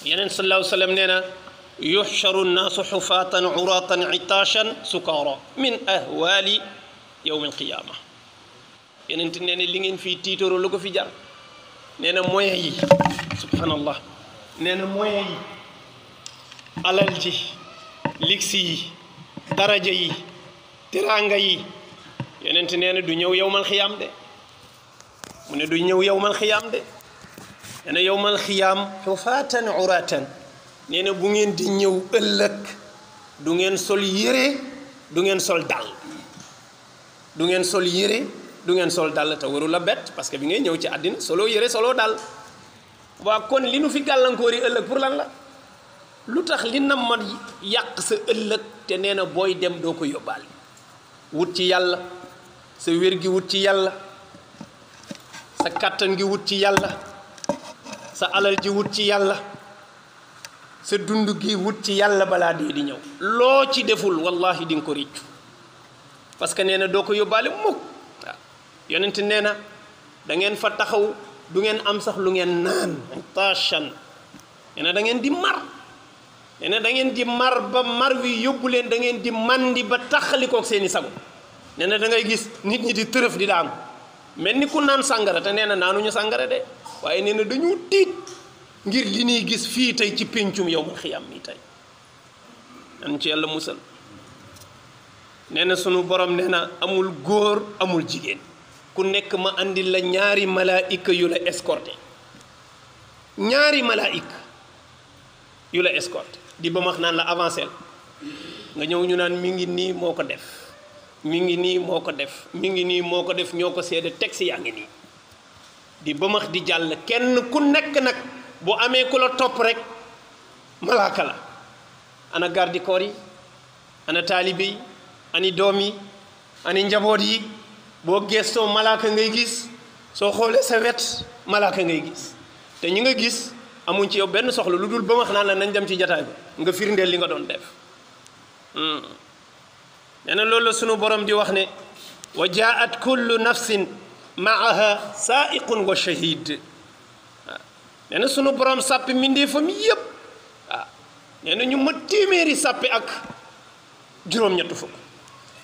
yeneen sallallahu alayhi wa sallam nee na yuxcharu nnaasu xufaatan uratan itaachan sukaara min ahwaali yowm alqiyaama yeneen nee na li ngeen fii tiitoro lu ko fi jar nee na moyen yi subhanallah nee na moyen yi alal ji ligsi yi daraja yi teraanga yi yeneen nee na du ñëw yowmal xiyaam de mu ne du ñëw yowmal xiyaam de nee na yowmal xiyaam xufaatan uratan nee na bu ngeen di ñëw ëllëg du ngeen sol yére du ngeen sol dàll du ngeen sol yére du ngeen sol dàll te waru la bett parce que bi ngay ñëw ci àddina solo yére solo dàll waa kon li nu fi gàllankoor yi ëllëg pour lan la lu tax li na ma yàq sa ëllëg te nee na booy dem doo ko yóbbaale wut ci yàlla sa wér gi wut ci yàlla sa kàttan gi wut ci yàlla sa alal ji wut ci yàlla sa dund gi wut ci yàlla balaa dee di ñëw loo ci deful wallahi di nga ko réccu parce que nee na doo ko yóbbaale mukk waaw yonent nee na da ngeen fa taxaw du ngeen am sax lu ngeen naan tashan nee na da ngeen di mar nee na da ngeen di mar ba mar wi yóbbu leen da ngeen di mandi ba taxalikook seeni sago nee na da ngay gis nit ñi di tërëf di daanu mel ni ku naan sàngara te nee na naanuñu sàngara de waaye nee na dañu tiit ngir li ñuy gis fii tey ci péncum yow ma xiyam nii tey nan ci yàlla musal nee na sunu borom nee na amul góor amul jigéen ku nekk ma andi la ñaari malaayika yu la escorté ñaari malaayika yu la escorté di ba max naan la avancé nga ñëw ñu naan mi ngi nii moo ko def mi ngi nii moo ko def mi ngi nii moo ko def ñoo ko seede texte yaa ngi nii di ba max di jàll kenn ku nekk nag bu amee ku la topp rek malaaka la ana garde corps yi ana taalibe yi ani doom yi ani njaboot yi boo gestoo malaaka ngay gis soo xoolee sa wet malaaka ngay gis te ñi nga gis amuñ ci yow benn soxla lu dul ba wax naan la nañ dem ci jataay ba nga firndeel li nga doon def nee na loolu la sunu borom di wax ne wa jaat kullu nafsin maaha saaiqun wa shahid waaw nee na sunu borom sàppi mbindeefam yépp waaw nee na ñu ma téeméeri sàppi ak juróom-ñett fukk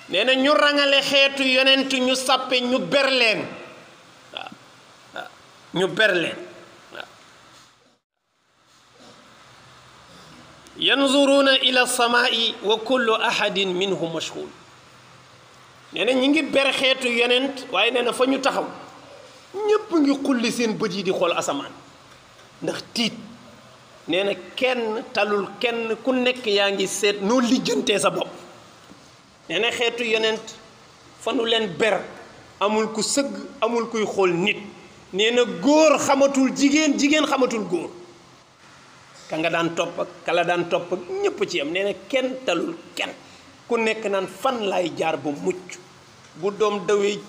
nee na ñu rangale xeetu yonent ñu sàppe ñu ber leen waaw waaw ñu ber leen waaw yanzuruna ila samaa'i wa kullu ahadin minhum mashghul nee na ñi ngi ber xeetu yonent waaye nee na fa ñu taxaw ñépp ngi xulli seen bët yi di xool asamaan ndax tiit nee na kenn talul kenn ku nekk yaa ngi seet noo lijjantee sa bopp nee na xeetu yonent fa nu leen ber amul ku sëgg amul kuy xool nit nee na góor xamatul jigéen jigéen xamatul góor ka nga daan topp ak kala daan topp ak ñépp ci am nee na kenn talul kenn ku nekk naan fan laay jaar ba mucc bu doom dawee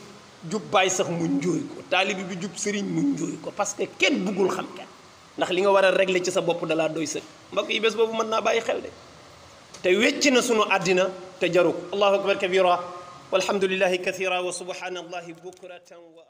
jub baay sax mu njóoy ko taalibi bi jub sëriñ mu njóoy ko parce que kenn buggul xam kenn ndax li nga war a régler ci sa bopp dalaa doy sëg mbokk yi bés boobu mën naa bàyyi xel de te wecc na sunu àddina te jaru ko allahu akbar kabira walhamdulillahi kathira wa subhanallahi bukratan wa